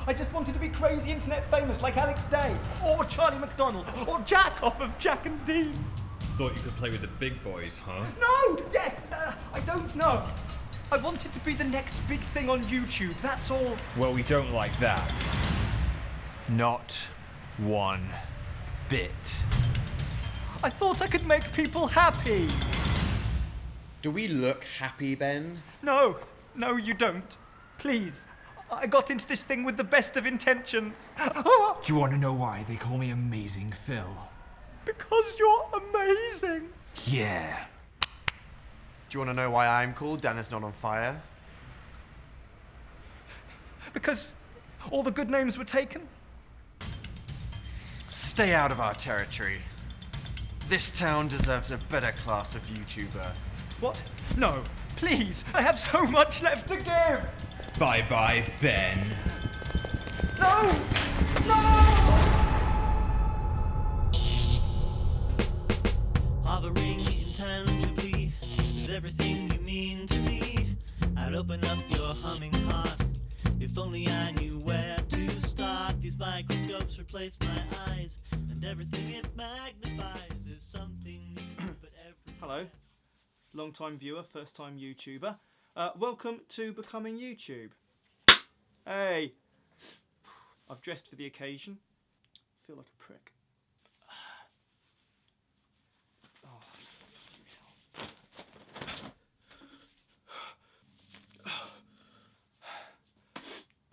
I just wanted to be crazy internet famous like Alex Day, or Charlie McDonald, or Jack off of Jack and Dean. Thought you could play with the big boys, huh? No! Yes! I don't know. I wanted to be the next big thing on YouTube, that's all. Well, we don't like that. Not one bit. I thought I could make people happy. Do we look happy, Ben? No, you don't. Please. I got into this thing with the best of intentions. Do you want to know why they call me Amazing Phil? Because you're amazing. Yeah. Do you want to know why I'm called Dennis Not on Fire? Because all the good names were taken? Stay out of our territory. This town deserves a better class of YouTuber. What? No, please. I have so much left to give. Bye-bye, Ben. No! No! Hovering intangibly is everything you mean to me. I'd open up your humming heart if only I knew where to start. These microscopes replace my eyes, and everything it magnifies is something new. But Hello, long-time viewer, first-time YouTuber. Welcome to Becoming YouTube. Hey, I've dressed for the occasion. I feel like a prick.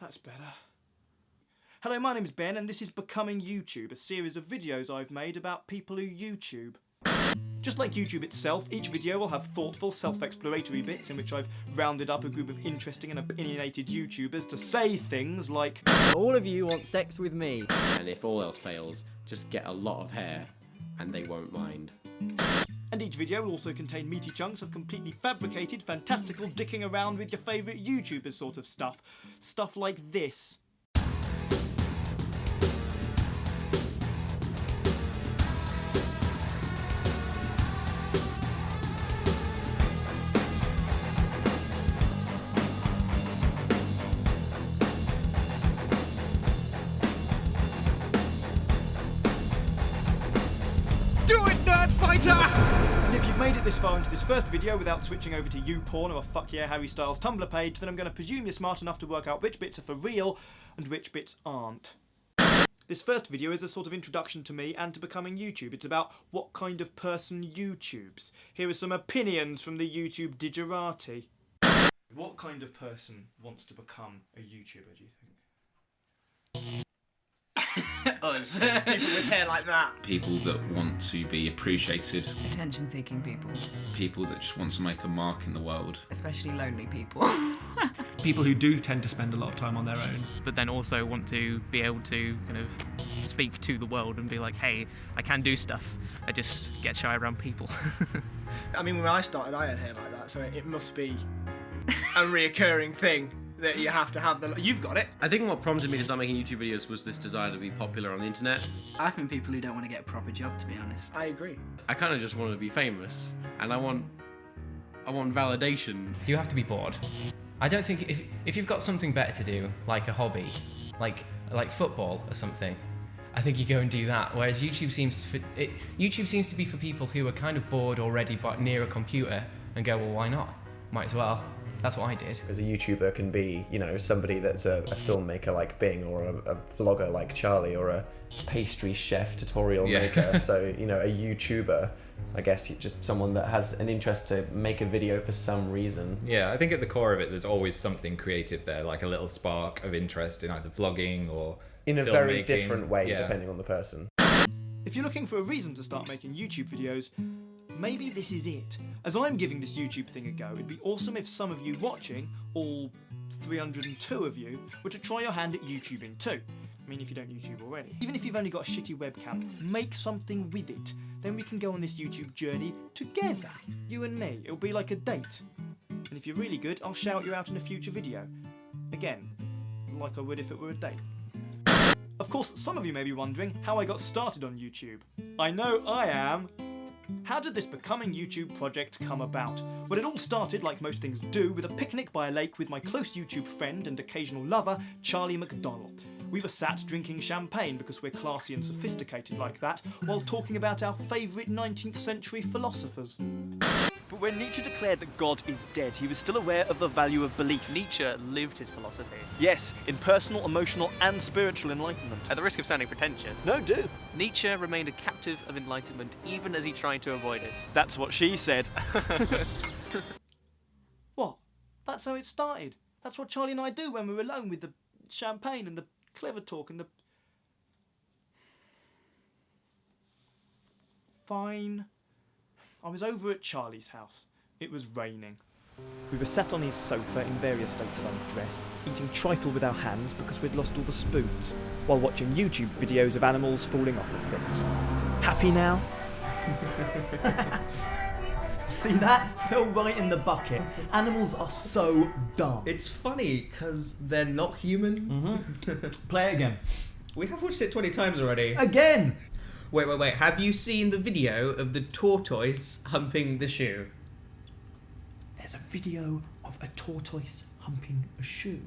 That's better. Hello, my name's Ben and this is Becoming YouTube, a series of videos I've made about people who YouTube. Just like YouTube itself, each video will have thoughtful, self-exploratory bits in which I've rounded up a group of interesting and opinionated YouTubers to say things like, all of you want sex with me. And if all else fails, just get a lot of hair and they won't mind. And each video will also contain meaty chunks of completely fabricated, fantastical dicking around with your favourite YouTubers sort of stuff. Stuff like this. Do it, Nerd Fighter! And if you've made it this far into this first video without switching over to YouPorn or a Fuck Yeah Harry Styles Tumblr page, then I'm going to presume you're smart enough to work out which bits are for real and which bits aren't. This first video is a sort of introduction to me and to Becoming YouTube. It's about what kind of person YouTubes. Here are some opinions from the YouTube digerati. What kind of person wants to become a YouTuber, do you think? Us. People with hair like that. People that want to be appreciated. Attention-seeking people. People that just want to make a mark in the world. Especially lonely people. People who do tend to spend a lot of time on their own. But then also want to be able to kind of speak to the world and be like, hey, I can do stuff. I just get shy around people. I mean, when I started, I had hair like that, so it must be a reoccurring thing that you have to have. You've got it. I think what prompted me to start making YouTube videos was this desire to be popular on the internet. I think people who don't want to get a proper job, to be honest. I agree. I kind of just want to be famous, and I want validation. You have to be bored. I don't think if you've got something better to do, like a hobby, like football or something, I think you go and do that. Whereas YouTube seems to be for people who are kind of bored already but near a computer and go, well, why not? Might as well. That's what I did. As a YouTuber can be, you know, somebody that's a filmmaker like Bing, or a vlogger like Charlie, or a pastry chef tutorial maker. So, you know, a YouTuber, I guess, just someone that has an interest to make a video for some reason. Yeah, I think at the core of it, there's always something creative there, like a little spark of interest in either vlogging or in a very different way, depending on the person. If you're looking for a reason to start making YouTube videos, maybe this is it. As I'm giving this YouTube thing a go, it'd be awesome if some of you watching, all 302 of you, were to try your hand at YouTubing too. I mean, if you don't YouTube already. Even if you've only got a shitty webcam, make something with it. Then we can go on this YouTube journey together. You and me. It'll be like a date. And if you're really good, I'll shout you out in a future video. Again, like I would if it were a date. Of course, some of you may be wondering how I got started on YouTube. I know I am. How did this Becoming YouTube project come about? Well, it all started, like most things do, with a picnic by a lake with my close YouTube friend and occasional lover, Charlie McDonnell. We were sat drinking champagne because we're classy and sophisticated like that, while talking about our favourite 19th century philosophers. But when Nietzsche declared that God is dead, he was still aware of the value of belief. Nietzsche lived his philosophy. Yes, in personal, emotional and spiritual enlightenment. At the risk of sounding pretentious. No, do. Nietzsche remained a captive of enlightenment even as he tried to avoid it. That's what she said. What? That's how it started. That's what Charlie and I do when we're alone with the champagne and the clever talk and the... Fine. I was over at Charlie's house. It was raining. We were sat on his sofa in various states of undress, eating trifle with our hands because we'd lost all the spoons, while watching YouTube videos of animals falling off of things. Happy now? See that? Fell right in the bucket. Animals are so dumb. It's funny because they're not human. Play it again. We have watched it 20 times already. Again! Wait. Have you seen the video of the tortoise humping the shoe? There's a video of a tortoise humping a shoe.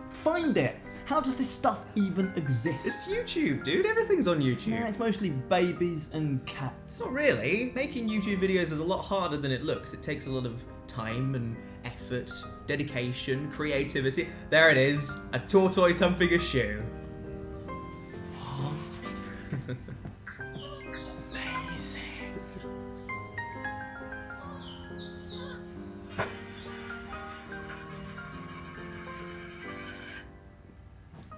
Find it! How does this stuff even exist? It's YouTube, dude. Everything's on YouTube. Yeah, it's mostly babies and cats. Not really. Making YouTube videos is a lot harder than it looks. It takes a lot of time and effort, dedication, creativity. There it is. A tortoise humping a shoe. Amazing.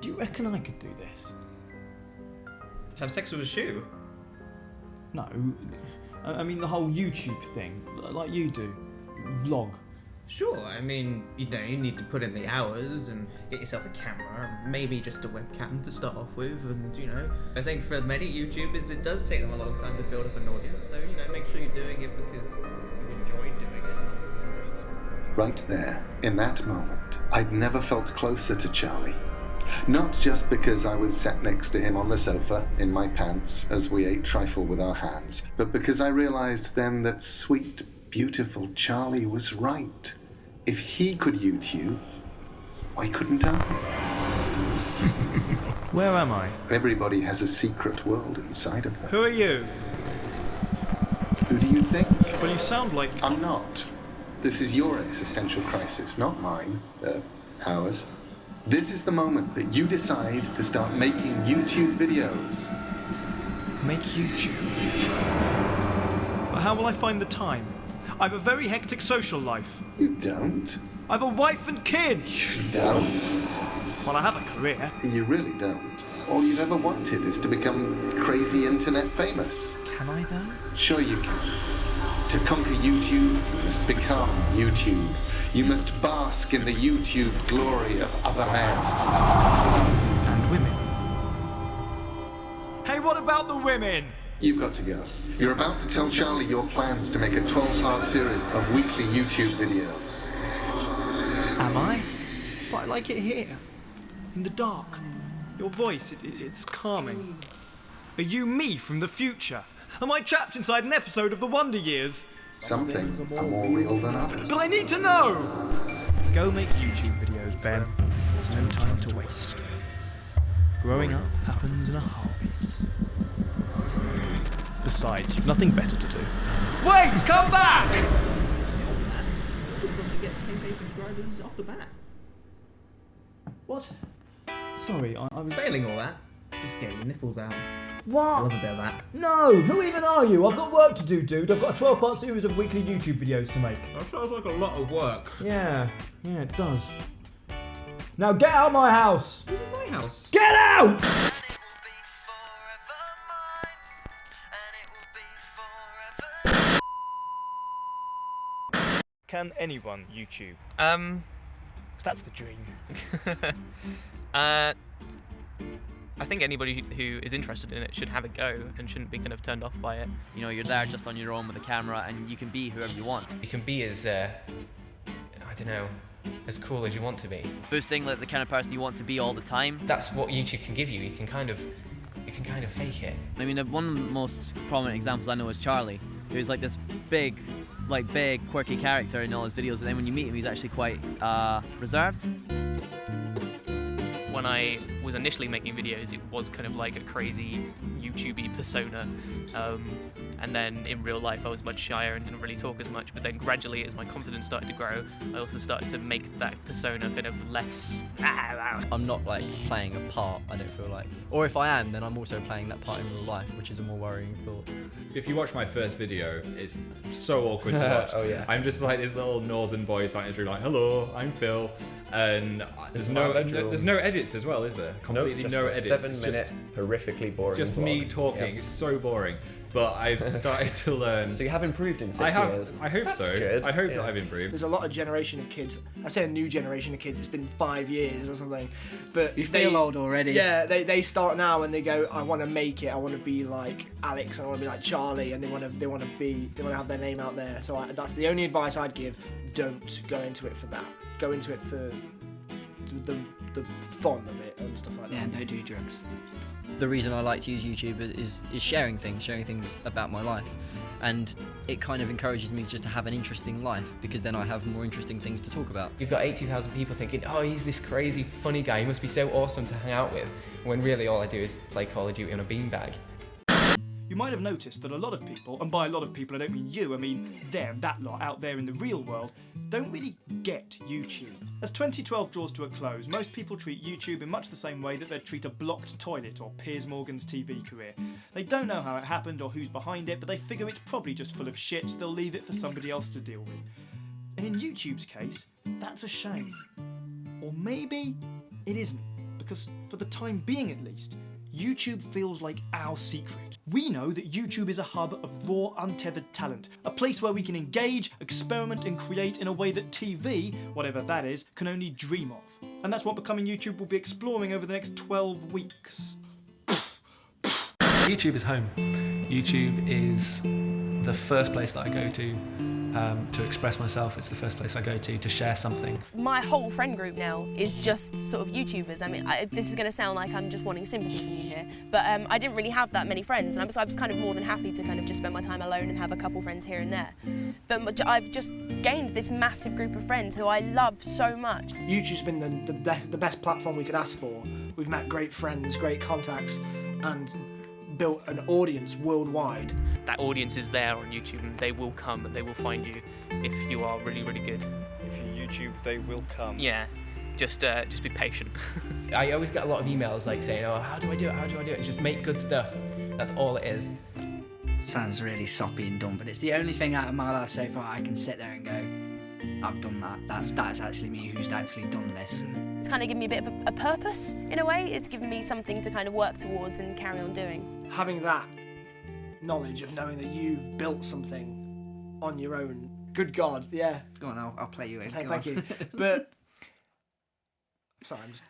Do you reckon I could do this? Have sex with a shoe? No, I mean the whole YouTube thing, like you do. Vlog. Sure, I mean, you need to put in the hours and get yourself a camera, maybe just a webcam to start off with, and, I think for many YouTubers it does take them a long time to build up an audience, so, make sure you're doing it because you enjoy doing it, not because you know. Right there, in that moment, I'd never felt closer to Charlie. Not just because I was sat next to him on the sofa, in my pants, as we ate trifle with our hands, but because I realised then that sweet, beautiful Charlie was right. If he could YouTube, why couldn't I? Where am I? Everybody has a secret world inside of them. Who are you? Who do you think? Well, you sound like... I'm not. This is your existential crisis, not mine. Ours. This is the moment that you decide to start making YouTube videos. Make YouTube? But how will I find the time? I have a very hectic social life. You don't. I have a wife and kids. You don't. Well, I have a career. You really don't. All you've ever wanted is to become crazy internet famous. Can I, though? Sure you can. To conquer YouTube, you must become YouTube. You must bask in the YouTube glory of other men. And women. Hey, what about the women? You've got to go. You're about to tell Charlie your plans to make a 12-part series of weekly YouTube videos. Am I? But I like it here. In the dark. Your voice, it's calming. Are you me from the future? Am I trapped inside an episode of The Wonder Years? Some things are more real than others. But I need to know! Go make YouTube videos, Ben. There's no time to waste. Growing up happens in a heartbeat. Besides, you've nothing better to do. Wait! Come back! You'll probably get 10k subscribers off the bat. What? Sorry, I was... Failing all that, just get your nipples out. What? I love a bit of that. No! Who even are you? I've got work to do, dude. I've got a 12-part series of weekly YouTube videos to make. That sounds like a lot of work. Yeah, it does. Now get out of my house! This is my house. Get out! Can anyone YouTube? That's the dream. I think anybody who is interested in it should have a go and shouldn't be kind of turned off by it. You're there just on your own with a camera and you can be whoever you want. You can be as, I don't know, as cool as you want to be. Boosting like the kind of person you want to be all the time. That's what YouTube can give you. You can kind of it can kind of fake it. I mean, one of the most prominent examples I know is Charlie, who's like this big, quirky character in all his videos, but then when you meet him, he's actually quite reserved. When I was initially making videos, it was kind of like a crazy YouTubey persona, and then in real life I was much shyer and didn't really talk as much, but then gradually as my confidence started to grow, I also started to make that persona kind of less... I'm not like playing a part, I don't feel like. Or if I am, then I'm also playing that part in real life, which is a more worrying thought. If you watch my first video, it's so awkward to watch. Oh yeah. I'm just like this little northern boy starting to like, hello, I'm Phil, and there's no edits as well, is there? Completely no edits. 7-minute, horrifically boring. Just vlog. me talking. It's so boring. But I've started to learn. So you have improved in 6 years. I hope That's so. Good. I hope that I've improved. There's a lot of generation of kids. I say a new generation of kids. It's been 5 years or something, but You feel old already. Yeah, they start now and they go, I want to make it. I want to be like Alex. I want to be like Charlie, and they want to have their name out there. So that's the only advice I'd give. Don't go into it for that. Go into it for the fun of it and stuff like that. Yeah, and don't do drugs. The reason I like to use YouTube is sharing things about my life, and it kind of encourages me just to have an interesting life, because then I have more interesting things to talk about. You've got 80,000 people thinking, oh, he's this crazy funny guy, he must be so awesome to hang out with, when really all I do is play Call of Duty on a beanbag. You might have noticed that a lot of people, and by a lot of people I don't mean you, I mean them, that lot out there in the real world, don't really get YouTube. As 2012 draws to a close, most people treat YouTube in much the same way that they'd treat a blocked toilet or Piers Morgan's TV career. They don't know how it happened or who's behind it, but they figure it's probably just full of shit, so they'll leave it for somebody else to deal with. And in YouTube's case, that's a shame. Or maybe it isn't, because for the time being at least, YouTube feels like our secret. We know that YouTube is a hub of raw, untethered talent, a place where we can engage, experiment and create in a way that TV, whatever that is, can only dream of. And that's what Becoming YouTube will be exploring over the next 12 weeks. YouTube is home. YouTube is the first place that I go to express myself. It's the first place I go to share something. My whole friend group now is just sort of YouTubers. I mean, this is going to sound like I'm just wanting sympathy from you here, but I didn't really have that many friends, and I was kind of more than happy to kind of just spend my time alone and have a couple friends here and there. But I've just gained this massive group of friends who I love so much. YouTube's been the best platform we could ask for. We've met great friends, great contacts, and built an audience worldwide. That audience is there on YouTube, and they will come and they will find you if you are really, really good. If you YouTube, they will come. Yeah, just be patient. I always get a lot of emails like saying, oh, how do I do it? How do I do it? It's just make good stuff. That's all it is. Sounds really soppy and dumb, but it's the only thing out of my life so far I can sit there and go, I've done that. That's actually me who's actually done this. It's kind of given me a bit of a purpose in a way. It's given me something to kind of work towards and carry on doing. Having that knowledge of knowing that you've built something on your own. Good God, yeah. Go on, I'll play you in. Thank you. But sorry, I'm just.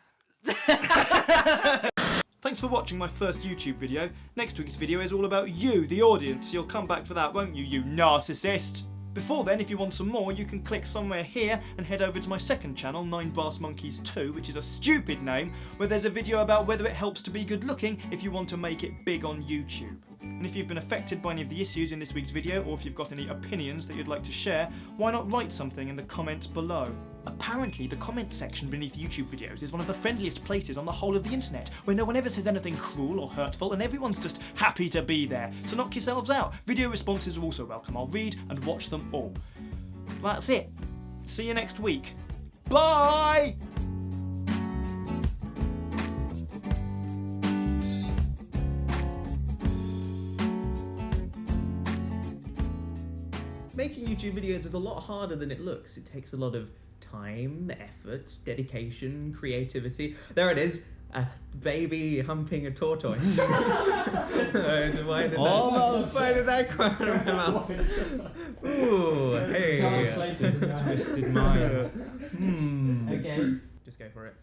Thanks for watching my first YouTube video. Next week's video is all about you, the audience. You'll come back for that, won't you, you narcissist? Before then, if you want some more, you can click somewhere here and head over to my second channel, 9brassmonkeys 2, which is a stupid name, where there's a video about whether it helps to be good looking if you want to make it big on YouTube. And if you've been affected by any of the issues in this week's video, or if you've got any opinions that you'd like to share, why not write something in the comments below? Apparently, the comment section beneath YouTube videos is one of the friendliest places on the whole of the internet, where no one ever says anything cruel or hurtful, and everyone's just happy to be there. So knock yourselves out. Video responses are also welcome. I'll read and watch them all. That's it. See you next week. Bye! Making YouTube videos is a lot harder than it looks. It takes a lot of time, effort, dedication, creativity. There it is, a baby humping a tortoise. Why did that come out of my mouth? Ooh, hey. Twisted mind. Okay. Just go for it.